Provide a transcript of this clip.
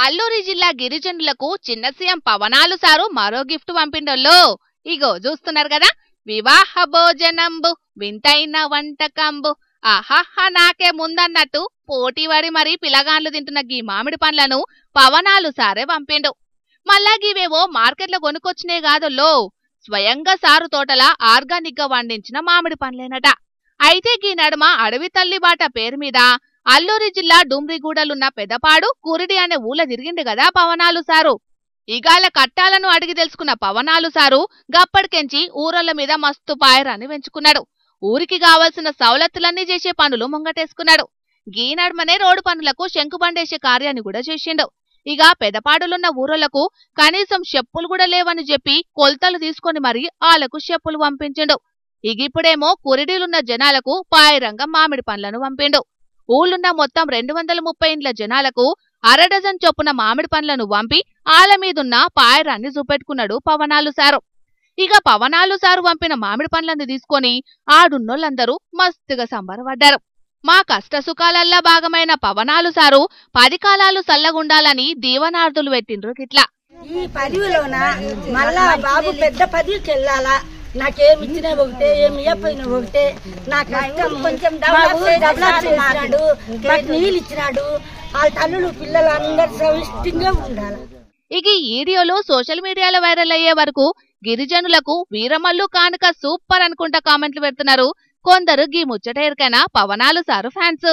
అల్లూరి జిల్లా గిరిజనులకు చిన్న సీఎం పవనాలు సారు మరో గిఫ్ట్ పంపిండోళ్ళు. ఇగో చూస్తున్నారు కదా, వివాహ భోజనంబు వింతైన వంటకంబు. ఆహాహా నాకే ముందన్నట్టు పోటీవాడి మరీ పిలగాన్లు తింటున్న గీ మామిడి పండ్లను పవనాలు సారే పంపిండు. మళ్ళా గీవేవో మార్కెట్లో కొనుక్కొచ్చినే కాదోల్లో, స్వయంగా సారు తోటల ఆర్గానిక్ గా వండించిన మామిడి పండ్లేనట. అయితే గీ నడుమ అడవి తల్లి బాట పేరు మీద అల్లూరి జిల్లా డుమ్రిగూడలున్న పెదపాడు కురిడి అనే ఊళ్ళ తిరిగిండు కదా పవనాలు సారు. ఇగాల కట్టాలను అడిగి తెలుసుకున్న పవనాలు సారు గప్పటికెంచి ఊరల మీద మస్తు పాయరాన్ని పెంచుకున్నాడు. ఊరికి కావలసిన సౌలతులన్నీ చేసే పనులు ముంగటేసుకున్నాడు. గీ నడుమనే రోడ్డు పనులకు శంకుబండేసే కార్యాన్ని కూడా చేసిండు. ఇక పెదపాడులున్న ఊరలకు కనీసం చెప్పులు కూడా లేవని చెప్పి కొలతలు తీసుకొని మరీ ఆళ్లకు చెప్పులు పంపించిండు. ఇగిప్పుడేమో కురిడిలున్న జనాలకు పాయరంగా మామిడి పండ్లను పంపిండు. ఊళ్ళున్న మొత్తం 230 ఇండ్ల జనాలకు అరడజన్ చొప్పున మామిడి పండ్లను పంపి ఆళ్ల మీదున్న పాయరాన్ని చూపెట్టుకున్నాడు పవనాలు సారు. ఇక పవనాలు సారు పంపిన మామిడి పండ్లను తీసుకొని ఆడున్నోళ్ళందరూ మస్తుగా సంబరపడ్డారు. మా కష్టసుఖాలల్లా భాగమైన పవనాలు సారు 10 కాలాలు సల్లగుండాలని దీవనార్థులు పెట్టిండ్రు. గిట్లా ఈ పదవిలోన మళ్ళా బాబు పెద్ద పదవికి వెళ్ళాలా, నాకేమిచ్చినా ఒకటే ఏమి ఇవ్వపోయినా ఒకటే, నాకు కొంచెం డెవలప్ చేసినాడు, నాకు నీళ్ళు ఇచ్చినాడు, వాళ్ళ తల్లులు పిల్లలు అందరు సవిష్టంగా ఉండాలి. ఇక ఈ వీడియోలు సోషల్ మీడియాలో వైరల్ అయ్యే వరకు గిరిజనులకు వీరమల్లు కానుక సూపర్ అనుకుంటా కామెంట్లు పెడుతున్నారు కొందరు. గీ ముచ్చట ఎరికైనా పవనాలు సారు ఫ్యాన్స్.